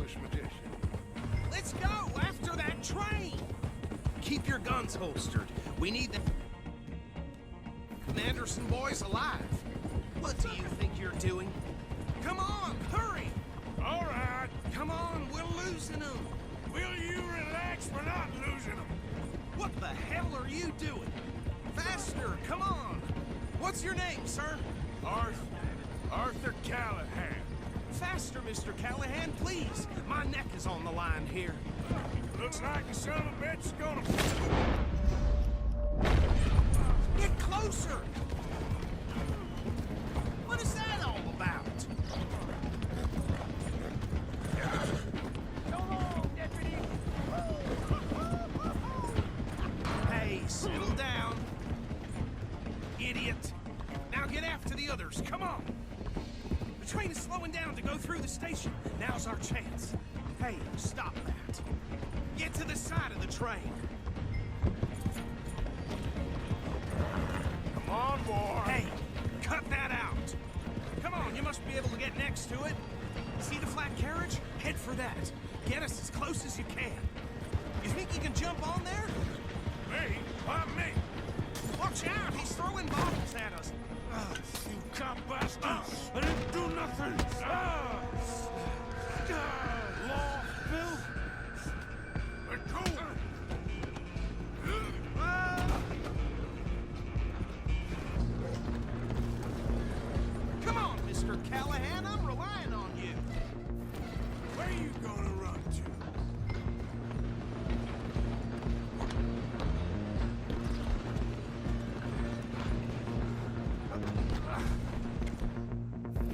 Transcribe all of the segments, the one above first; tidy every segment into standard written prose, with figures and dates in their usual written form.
foolish magician. Let's go after that train! Keep your guns holstered. We need the Anderson boys alive. What do you think you're doing? Come on, hurry! All right. Come on, we're losing them. Will you relax? We're not losing them. What the hell are you doing? Faster, come on! What's your name, sir? Arthur Callahan. Faster, Mr. Callahan, please. My neck is on the line here. Looks like the son of a bitch is gonna... Get closer! What is that all about? So long, deputy! Hey, settle down. Idiot. Now get after the others, come on! The train is slowing down to go through the station. Now's our chance. Hey, stop that. Get to the side of the train. Come on, boy. Hey, cut that out. Come on, you must be able to get next to it. See the flat carriage? Head for that. Get us as close as you can. You think you can jump on there? Me? Why me? Watch out, he's throwing bottles at us. You cop bastards! I didn't do nothing! Law, Bill? Let go! Come on, Mr. Callahan, I'm relying on you. Where you gonna run to?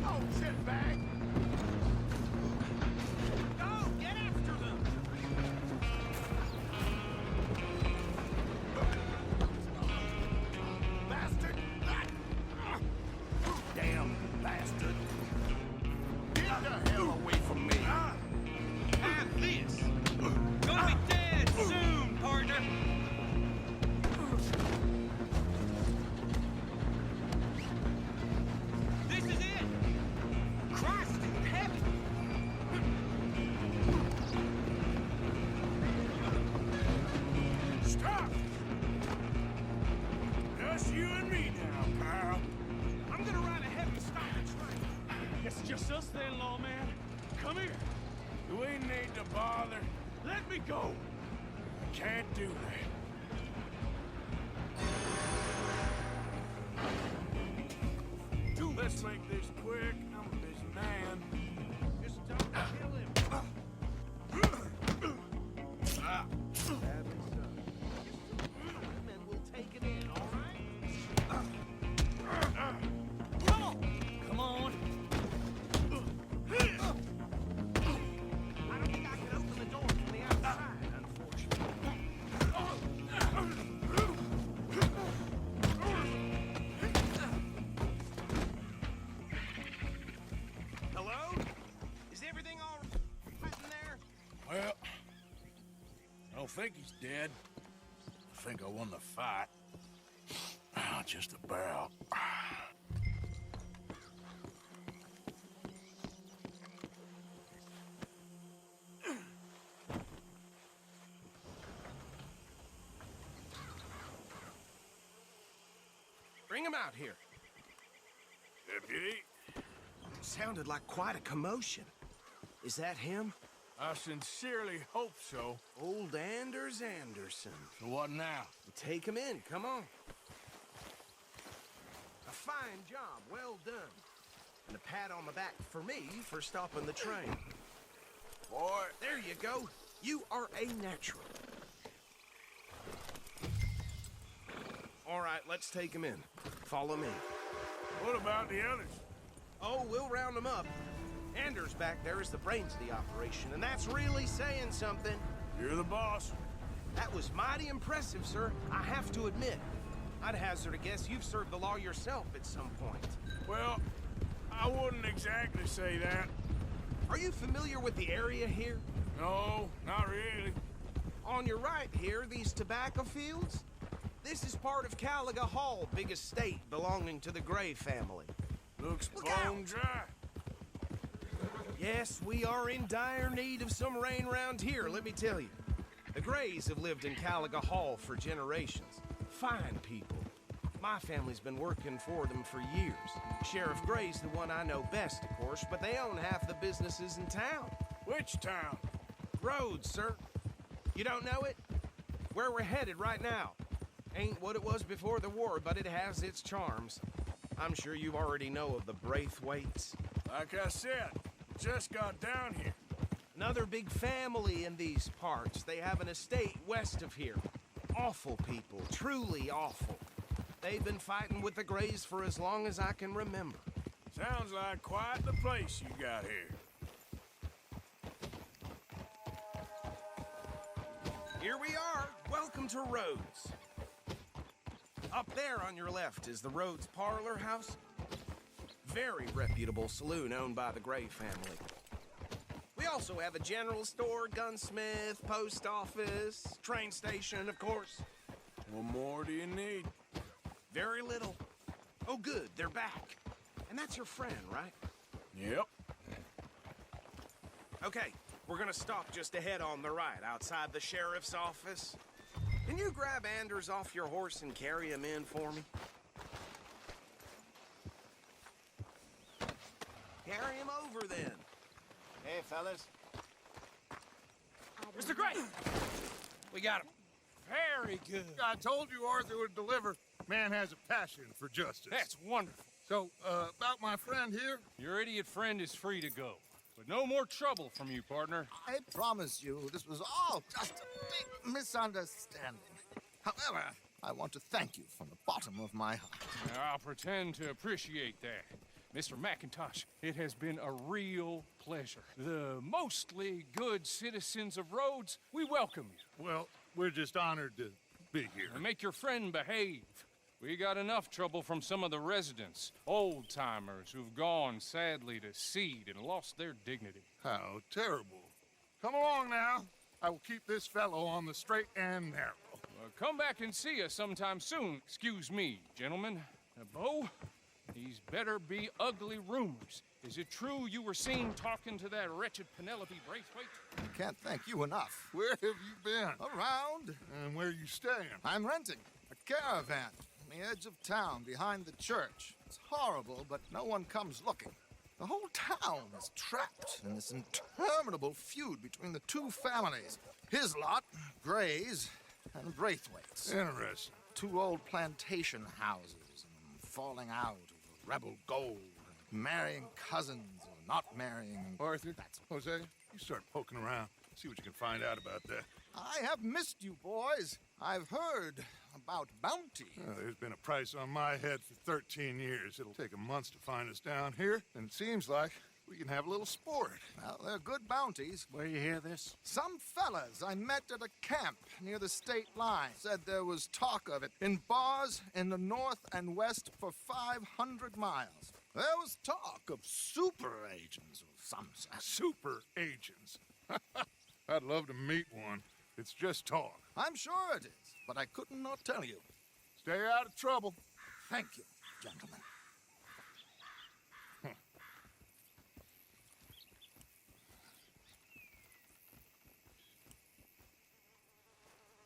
Oh, shit, bag! Go, get after them. Bastard! Damn bastard! Get the hell away from me! Have this. Gonna be dead soon, partner. This is it. Christ in heaven. Stop! Just you and me now, pal. I'm gonna ride ahead and stop the train. It's just us then, lawman. Come here. You ain't need to bother. Let me go. Can't do that. Let's make this quick. I'm a busy man. Just don't kill him. And we'll take it in, all right? Come on. Come on. I don't think I can open the door from the outside, unfortunately. Hello? Is everything all right in there? Well, I don't think he's dead. I think I won the fight. Just about. Bring him out here. Deputy, Sounded like quite a commotion. Is that him? I sincerely hope so. Old Anders Anderson. So what now? Take him in, come on. A fine job, well done. And a pat on the back for me for stopping the train. Boy, There you go. You are a natural. All right, let's take him in. Follow me. what about the others? Oh, we'll round them up. Anders back there is the brains of the operation, and that's really saying something. You're the boss. That was mighty impressive, sir. I have to admit. I'd hazard a guess you've served the law yourself at some point. Well, I wouldn't exactly say that. Are you familiar with the area here? No, not really. On your right here, these tobacco fields? This is part of Caliga Hall, big estate belonging to the Gray family. Looks Look out. bone dry. Yes, we are in dire need of some rain around here, let me tell you. The Grays have lived in Caliga Hall for generations. Fine people. My family's been working for them for years. Sheriff Gray's the one I know best, of course, but they own half the businesses in town. Which town? Rhodes, sir. You don't know it? Where we're headed right now. Ain't what it was before the war, but it has its charms. I'm sure you already know of the Braithwaites. Like I said, just got down here. Another big family in these parts. They have an estate west of here. Awful people, truly awful. They've been fighting with the Grays for as long as I can remember. Sounds like quite the place you got here. Here we are. Welcome to Rhodes. Up there on your left is the Rhodes Parlor House. Very reputable saloon owned by the Gray family. We also have a general store, gunsmith, post office, train station, of course. What more do you need? Very little. Oh, good, they're back. And that's your friend, right? Yep. Okay, we're gonna stop just ahead on the right, outside the sheriff's office. Can you grab Anders off your horse and carry him in for me? Carry him over, then. Hey, fellas. Mr. Gray! We got him. Very good. I told you Arthur would deliver. Man has a passion for justice. That's wonderful. So, about my friend here? Your idiot friend is free to go. But no more trouble from you, partner. I promise you this was all just a big misunderstanding. However, I want to thank you from the bottom of my heart. I'll pretend to appreciate that. Mr. McIntosh, it has been a real pleasure. The mostly good citizens of Rhodes, we welcome you. Well, we're just honored to be here. And make your friend behave. We got enough trouble from some of the residents, old-timers who've gone, sadly, to seed and lost their dignity. How terrible. Come along now. I will keep this fellow on the straight and narrow. Come back and see us sometime soon. Excuse me, gentlemen. Bo, these better be ugly rumors. Is it true you were seen talking to that wretched Penelope Braithwaite? I can't thank you enough. Where have you been? Around. And where you staying? I'm renting a caravan on the edge of town behind the church. It's horrible, but no one comes looking. The whole town is trapped in this interminable feud between the two families. His lot, Grays, and Braithwaite's. Interesting. Two old plantation houses and falling out over rebel gold, and marrying cousins or not marrying. Arthur, That's Jose, you start poking around. See what you can find out about that. I have missed you, boys. I've heard about bounty. There's been a price on my head for 13 years. It'll take a month to find us down here, and it seems like we can have a little sport. Well, they're good bounties. Where you hear this? Some fellas I met at a camp near the state line said there was talk of it in bars in the north and west for 500 miles. There was talk of super agents of some sort. Super agents. I'd love to meet one. It's just talk. I'm sure it is, but I couldn't not tell you. Stay out of trouble. Thank you, gentlemen.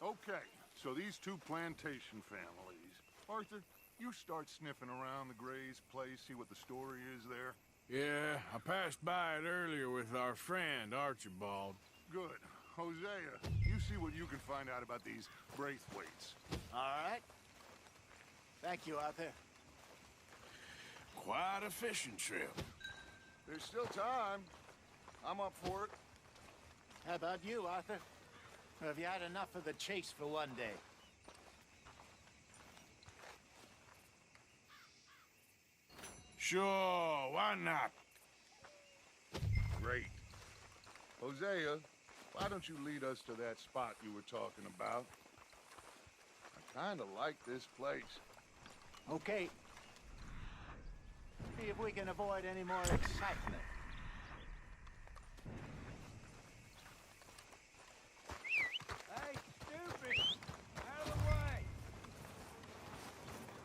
Okay, so these two plantation families. Arthur, you start sniffing around the Gray's place, see what the story is there. Yeah, I passed by it earlier with our friend, Archibald. Good. Hosea, you see what you can find out about these Braithwaites. All right. Thank you, Arthur. Quite a fishing trip. There's still time. I'm up for it. How about you, Arthur? Or have you had enough of the chase for one day? Sure, why not? Great. Hosea, why don't you lead us to that spot you were talking about? I kinda like this place. Okay. See if we can avoid any more excitement. Hey, stupid! Out of the way!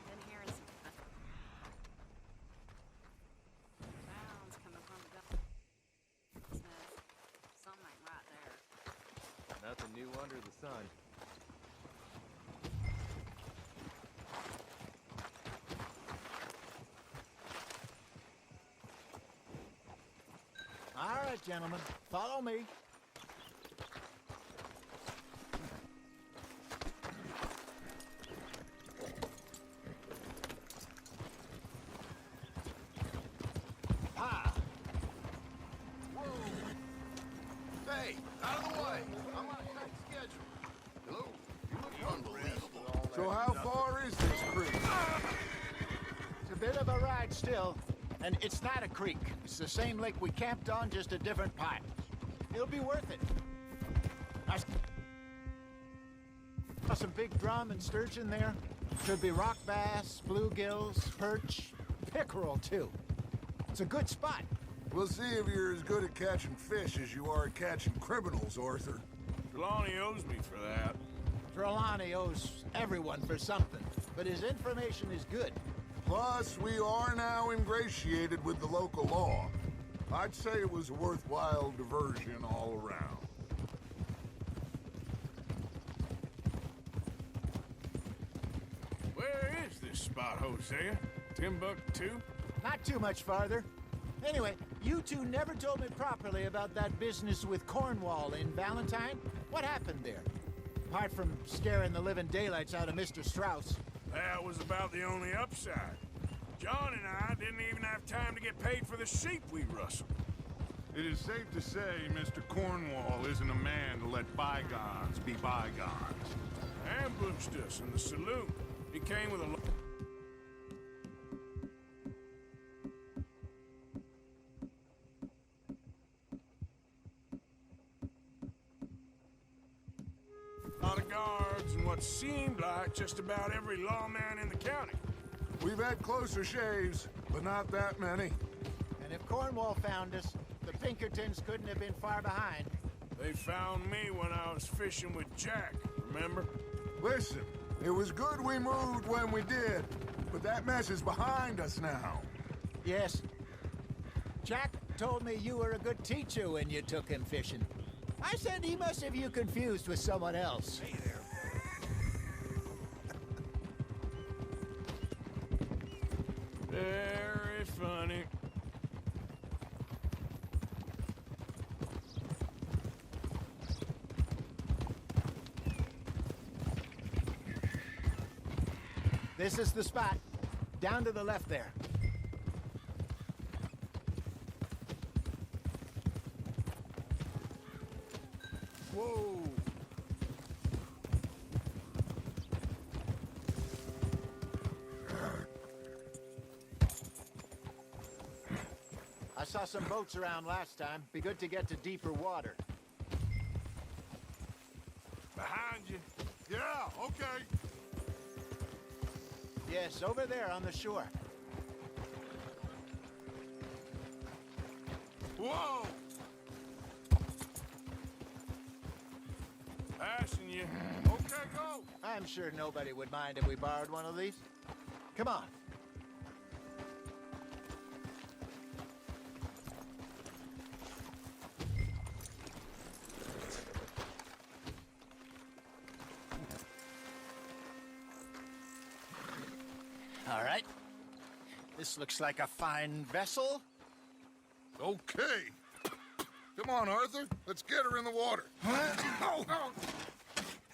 Been hearing some sounds coming from the gun. under the sun. All right, gentlemen, follow me. Ah, Hey, out of the way! I'm on a tight schedule. Hello? You look unbelievable. So how far is this creek? it's a bit of a ride still, and it's not a creek. It's the same lake we camped on, just a different pipe. It'll be worth it. I saw some big drum and sturgeon there. Could be rock bass, bluegills, perch, pickerel too. It's a good spot. We'll see if you're as good at catching fish as you are at catching criminals, Arthur. Trelawney owes me for that. Trelawney owes everyone for something, but his information is good. Plus, we are now ingratiated with the local law. I'd say it was a worthwhile diversion all around. Where is this spot, Hosea? Timbuktu? Not too much farther. Anyway, you two never told me properly about that business with Cornwall in Valentine. What happened there? Apart from scaring the living daylights out of Mr. Strauss. That was about the only upside. John and I didn't even have time to get paid for the sheep we rustled. It is safe to say Mr. Cornwall isn't a man to let bygones be bygones. Ambushed us in the saloon. He came with a... lot of guards and what seemed like just about every lawman in the county. We've had closer shaves, but not that many. And if Cornwall found us, the Pinkertons couldn't have been far behind. They found me when I was fishing with Jack, remember? Listen, it was good we moved when we did, but that mess is behind us now. Yes. Jack told me you were a good teacher when you took him fishing. I said he must have you confused with someone else. Hey there. Very funny. This is the spot. Down to the left there. Whoa. I saw some boats around last time. Be good to get to deeper water. Behind you. Yeah, okay. Yes, over there on the shore. Whoa! Passing you. Okay, go. I'm sure nobody would mind if we borrowed one of these. Come on. All right. This looks like a fine vessel. Okay. Come on, Arthur. Let's get her in the water. Oh.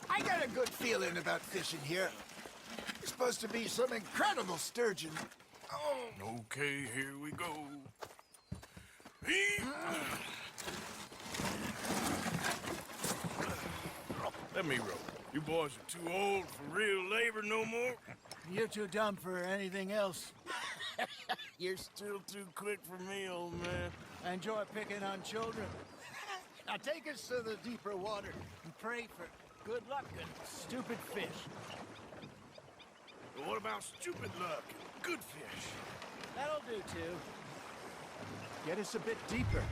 I got a good feeling about fishing here. It's supposed to be some incredible sturgeon. Oh. Okay, here we go. Let me row. You boys are too old for real labor no more. You're too dumb for anything else. You're still too quick for me, old man. I enjoy picking on children. Now take us to the deeper water and pray for good luck and stupid fish. But what about stupid luck and good fish? That'll do, too. Get us a bit deeper.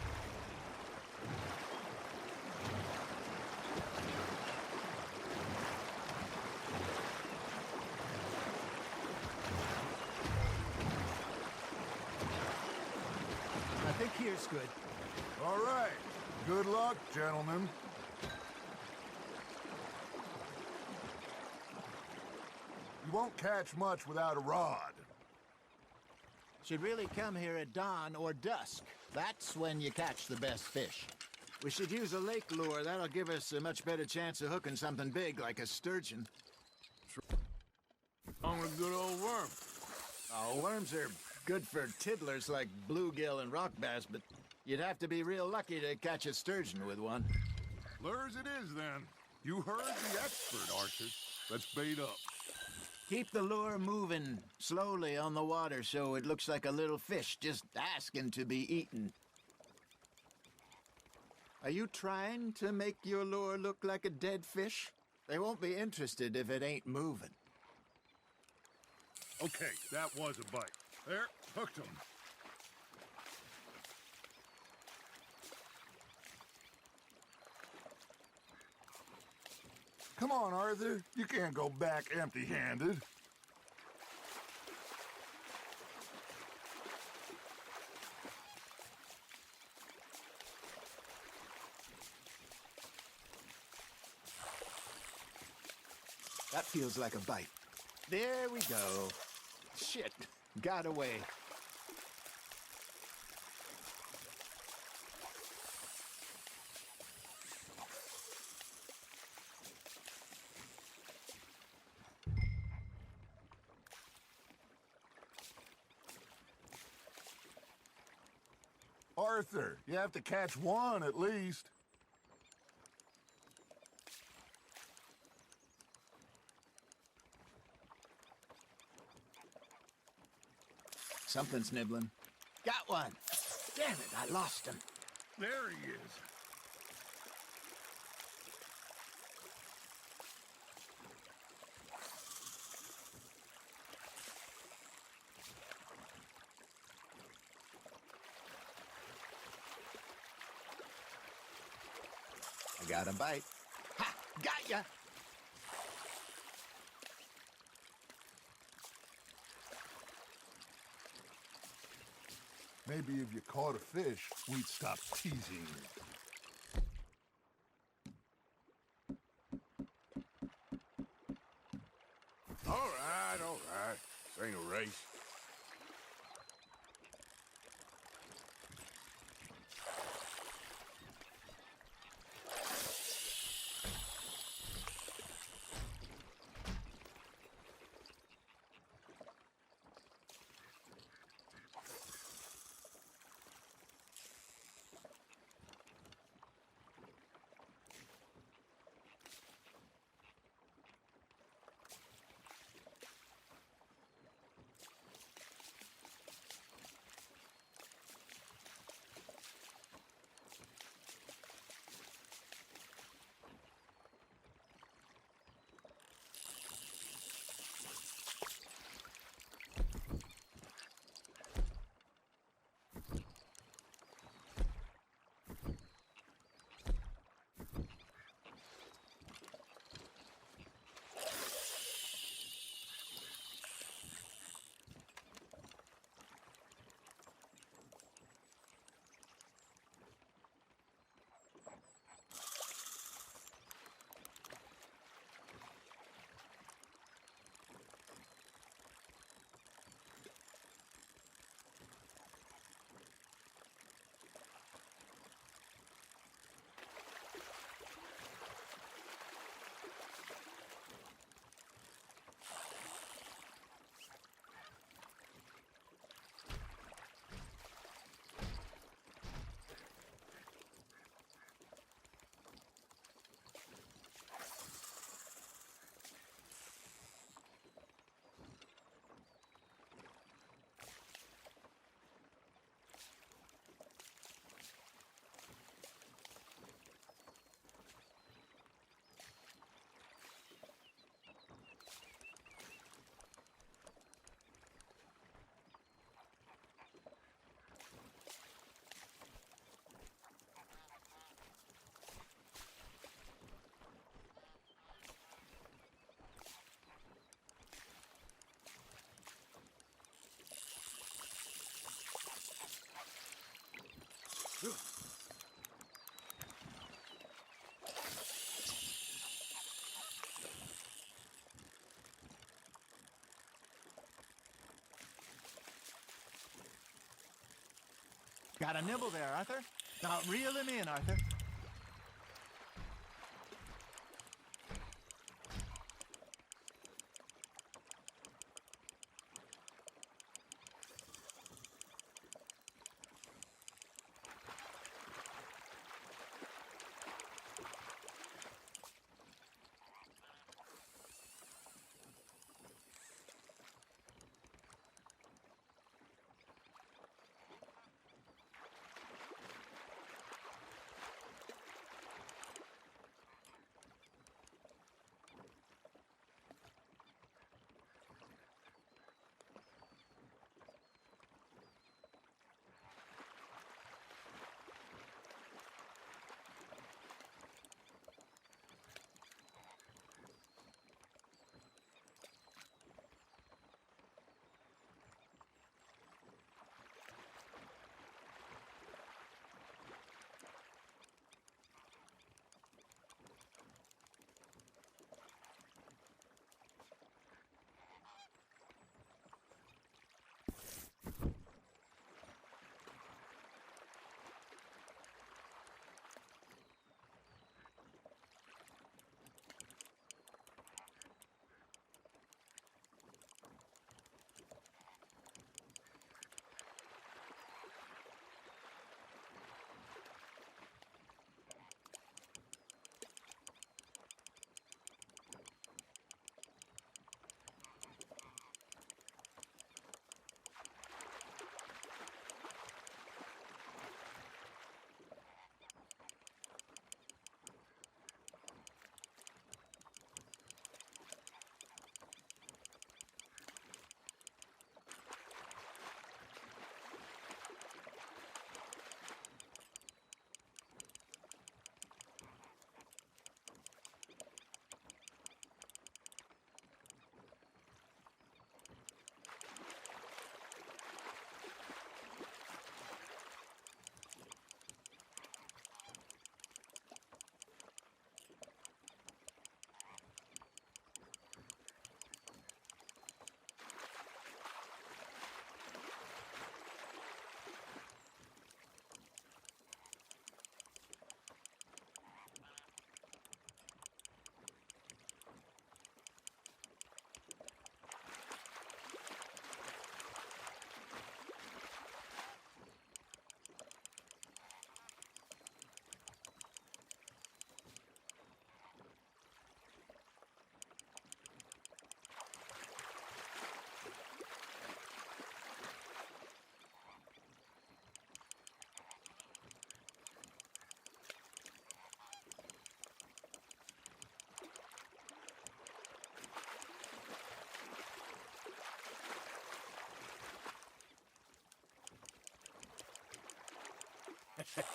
I think here's good. All right. Good luck, gentlemen. You won't catch much without a rod. Should really come here at dawn or dusk. That's when you catch the best fish. We should use a lake lure. That'll give us a much better chance of hooking something big like a sturgeon. On a good old worm. Oh, worms are good for tiddlers like bluegill and rock bass, but you'd have to be real lucky to catch a sturgeon with one. Lures it is, then. You heard the expert, Arthur. Let's bait up. Keep the lure moving slowly on the water so it looks like a little fish just asking to be eaten. Are you trying to make your lure look like a dead fish? They won't be interested if it ain't moving. Okay, that was a bite. There, hooked him. Come on, Arthur. You can't go back empty-handed. That feels like a bite. There we go. Shit, got away. Arthur, you have to catch one at least. Something's nibbling. Got one. Damn it, I lost him. There he is. I got a bite. Ha! Got ya! Maybe if you caught a fish, we'd stop teasing you. All right, all right. This ain't a race. Got a nibble there, Arthur. Now reel him in, Arthur.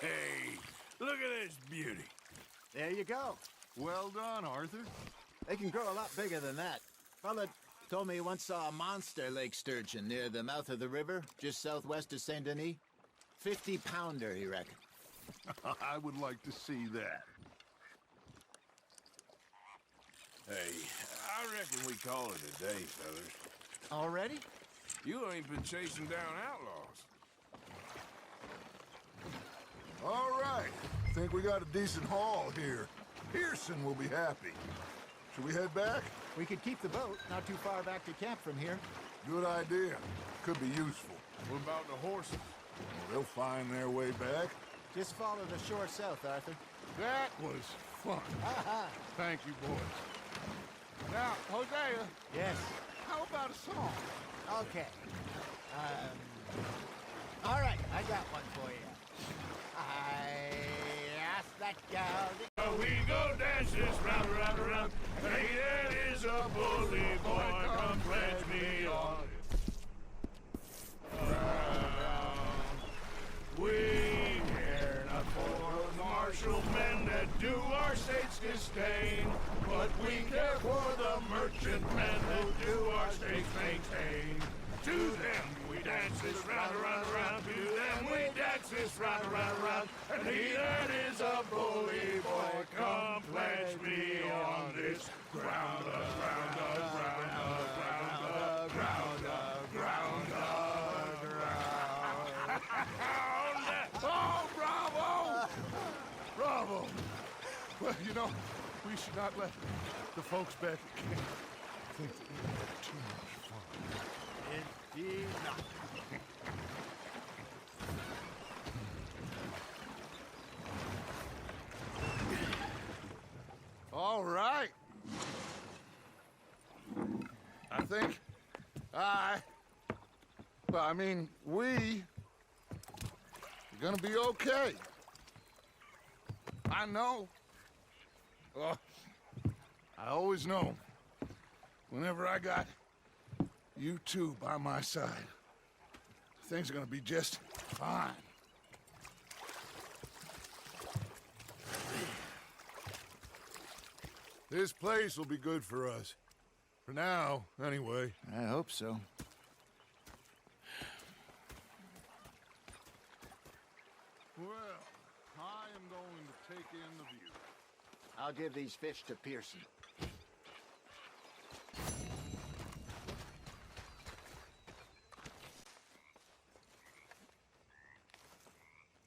Hey, look at this beauty. There you go. Well done, Arthur. They can grow a lot bigger than that. Fella told me he once saw a monster lake sturgeon near the mouth of the river, just southwest of Saint Denis. 50-pounder, he reckoned. I would like to see that. Hey, I reckon we call it a day, fellas. Already? You ain't been chasing down outlaws. All right. Think we got a decent haul here. Pearson will be happy. Should we head back? We could keep the boat not too far back to camp from here. Good idea. Could be useful. What about the horses? Well, they'll find their way back. Just follow the shore south, Arthur. That was fun. Thank you, boys. Now, Hosea, Yes. how about a song? Okay. All right, I got one for you. I asked that gal. We go dances round, round, round. Hey, that is a bully boy. Come pledge me on. We care not for the martial men that do our state's disdain, but we care for the merchantmen who do our state's maintain. To them we dance this round, around, around. To them we dance this round, around, around. And he that is a bully boy, come pledge me on this ground, ground, ground, ground, ground, ground, ground, ground. Well, you know, we should not let the folks back at camp think that we have too much fun. Indeed not. All right. I think we're gonna be okay. I know. Oh, I always know. Whenever I got you two by my side, things are gonna be just fine. This place will be good for us. For now, anyway. I hope so. Well, I am going to take in the view. I'll give these fish to Pearson.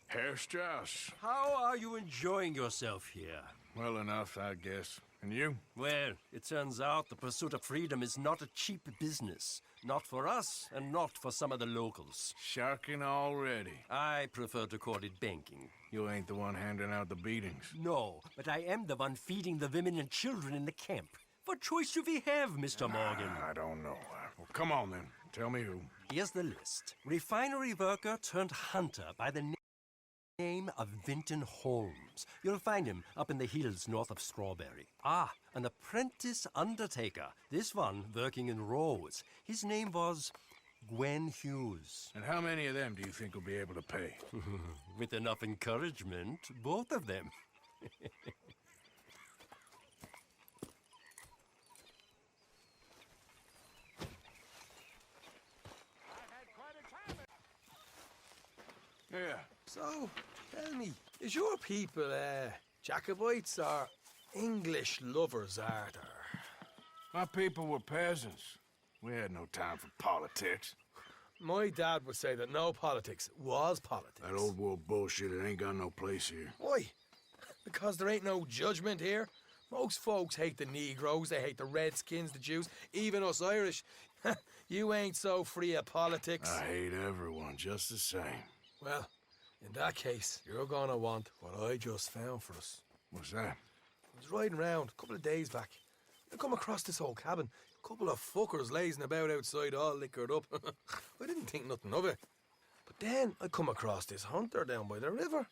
Herr Strauss. How are you enjoying yourself here? Well enough, I guess. And you? Well, it turns out the pursuit of freedom is not a cheap business. Not for us, and not for some of the locals. Sharking already. I prefer to call it banking. You ain't the one handing out the beatings. No, but I am the one feeding the women and children in the camp. What choice do we have, Mr. Morgan? I don't know. Well, come on then. Tell me who. Here's the list. Refinery worker turned hunter by the name of Vinton Holmes. You'll find him up in the hills north of Strawberry. Ah, an apprentice undertaker. This one working in Rhodes. His name was Gwen Hughes. And how many of them do you think will be able to pay? With enough encouragement, both of them. Yeah. So, tell me, is your people, Jacobites or English lovers, Arthur? My people were peasants. We had no time for politics. My dad would say that no politics was politics. That old world bullshit, it ain't got no place here. Why? Because there ain't no judgment here. Most folks hate the Negroes, they hate the Redskins, the Jews, even us Irish. You ain't so free of politics. I hate everyone just the same. Well, in that case, you're gonna want what I just found for us. What's that? I was riding around a couple of days back. I come across this old cabin. A couple of fuckers lazing about outside all liquored up. I didn't think nothing of it. But then I come across this hunter down by the river.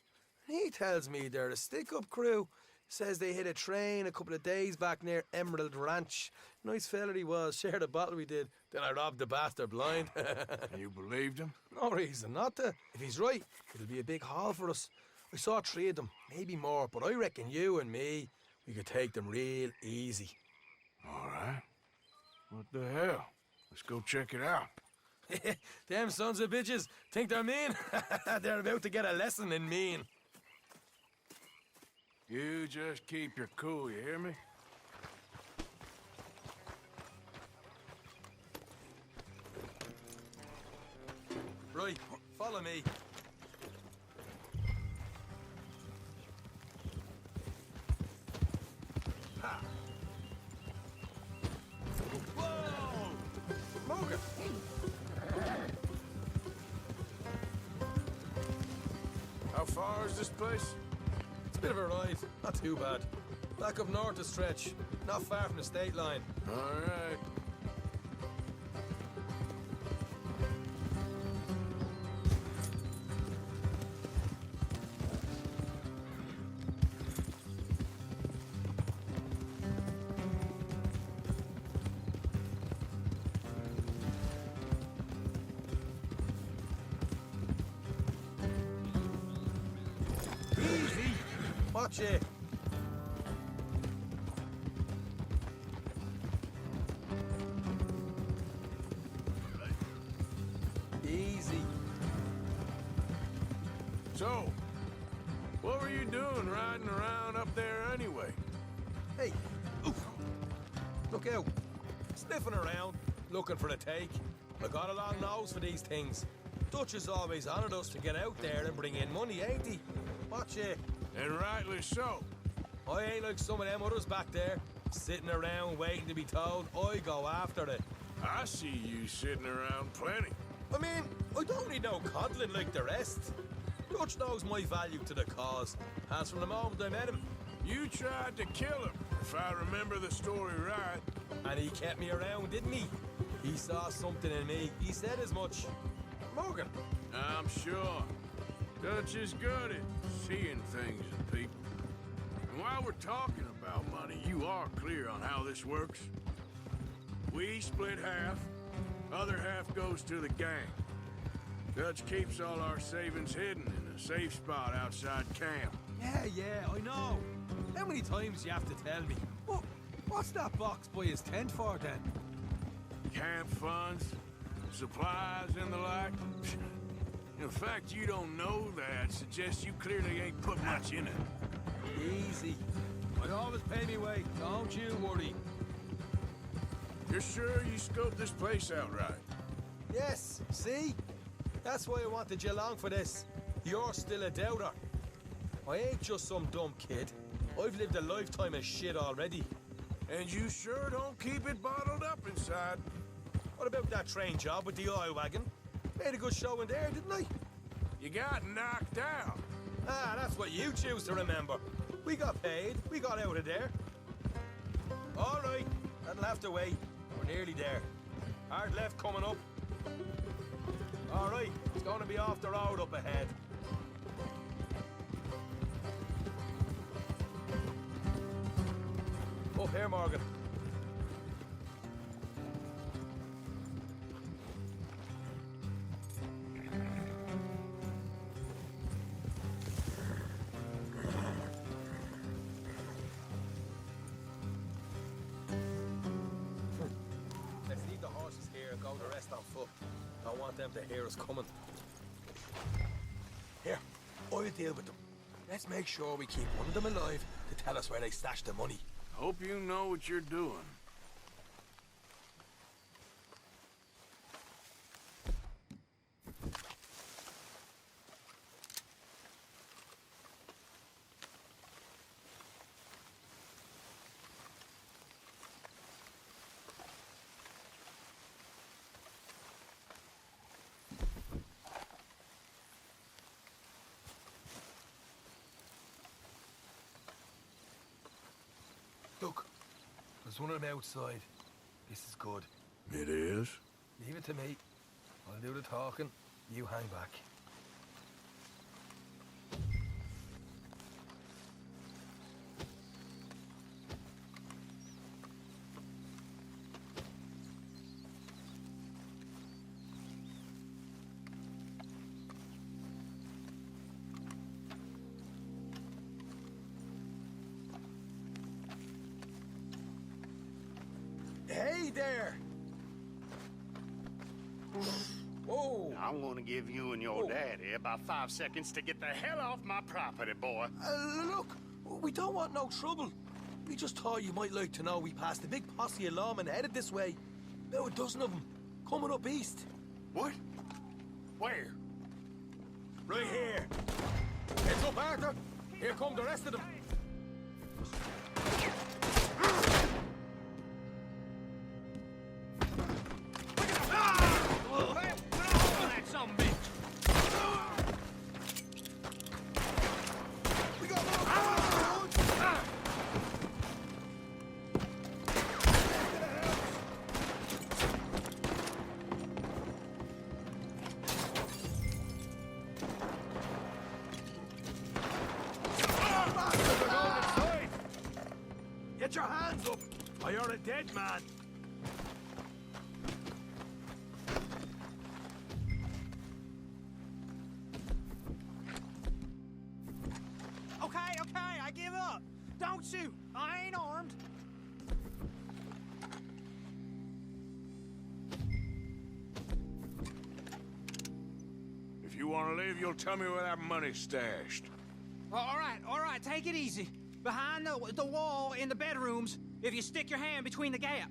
He tells me they're a stick-up crew. Says they hit a train a couple of days back near Emerald Ranch. Nice fella he was, shared a bottle we did. Then I robbed the bastard blind. And you believed him? No reason not to. If he's right, it'll be a big haul for us. I saw 3 of them, maybe more, but I reckon you and me, we could take them real easy. All right. What the hell? Let's go check it out. Them sons of bitches think they're mean. They're about to get a lesson in mean. You just keep your cool, you hear me? Right, follow me. Ha. Whoa! Morgan! How far is this place? It's a bit of a ride, not too bad. Back up north a stretch, not far from the state line. All right. Easy! Watch it! Easy. So, what were you doing riding around up there anyway? Hey, oof. Look out. Sniffing around, looking for a take. I got a long nose for these things. Dutch has always honoured us to get out there and bring in money, ain't he? Watch it. And rightly so. I ain't like some of them others back there, sitting around waiting to be told. I go after it. I see you sitting around plenty. I mean, I don't need no coddling like the rest. Dutch knows my value to the cause, as from the moment I met him. You tried to kill him, if I remember the story right. And he kept me around, didn't he? He saw something in me. He said as much. Morgan. I'm sure. Dutch is good at seeing things in people. And while we're talking about money, you are clear on how this works? We split half, other half goes to the gang. Dutch keeps all our savings hidden in a safe spot outside camp. Yeah, I know. How many times you have to tell me? What's that box by his tent for, then? Camp funds, supplies, and the like. The fact you don't know that suggests you clearly ain't put much in it. Easy. I always pay me way, don't you worry. You're sure you scoped this place out right? Yes, see? That's why I wanted you along for this. You're still a doubter. I ain't just some dumb kid. I've lived a lifetime of shit already. And you sure don't keep it bottled up inside. What about that train job with the oil wagon? Made a good show in there, didn't I? You got knocked out. Ah, that's what you choose to remember. We got paid. We got out of there. All right. That'll have to wait. We're nearly there. Hard left coming up. All right. It's going to be off the road up ahead. Up here, Morgan. Let's leave the horses here and go the rest on foot. Don't want them to hear us coming. Here, I'll deal with them. Let's make sure we keep one of them alive to tell us where they stashed the money. Hope you know what you're doing. Look, there's one of them outside. This is good. It is? Leave it to me. I'll do the talking. You hang back. Hey there! Whoa! I'm gonna give you and your daddy about 5 seconds to get the hell off my property, boy. Look, we don't want no trouble. We just thought you might like to know we passed a big posse of lawmen headed this way. About a dozen of them, coming up east. What? Where? Right here. Heads up, Arthur. Here come the rest of them. Get your hands up, or you're a dead man. Okay, I give up. Don't shoot. I ain't armed. If you want to leave, you'll tell me where that money's stashed. All right, take it easy. Behind the wall in the bedrooms, if you stick your hand between the gap.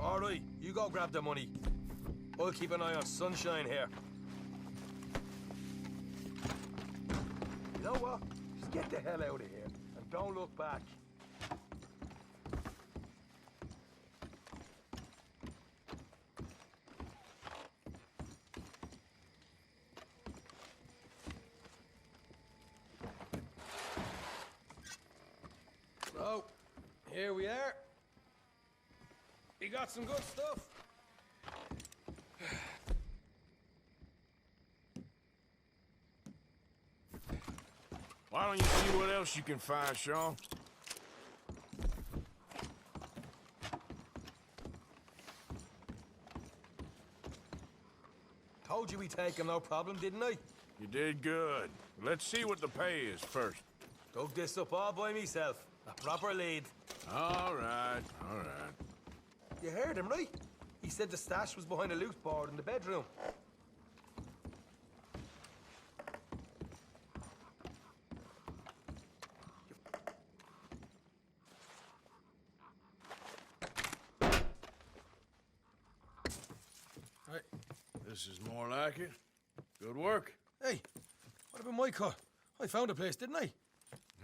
All right, you go grab the money. I'll keep an eye on Sunshine here. You know what? Just get the hell out of here and Don't look back. So, here we are. You got some good stuff. Why don't you see what else you can find, Sean? Told you we'd take him, no problem, didn't I? You did good. Let's see what the pay is first. Dug this up all by myself. A proper lead. All right, all right. You heard him, right? He said the stash was behind a loot board in the bedroom. Right. This is more like it. Good work. Hey, what about my cut? I found a place, didn't I?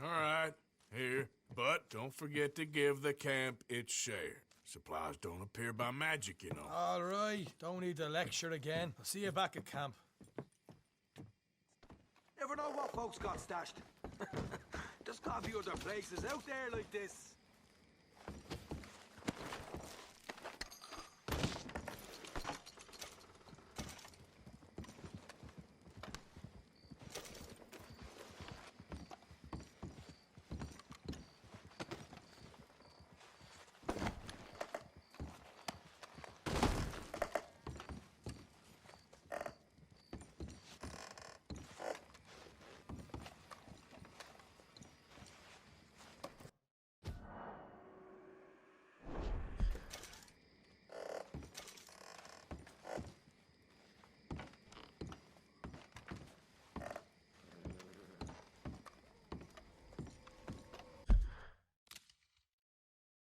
All right, here. But don't forget to give the camp its share. Supplies don't appear by magic, you know. All right, don't need to lecture again. I'll see you back at camp. Never know what folks got stashed. Just got a few other places out there like this.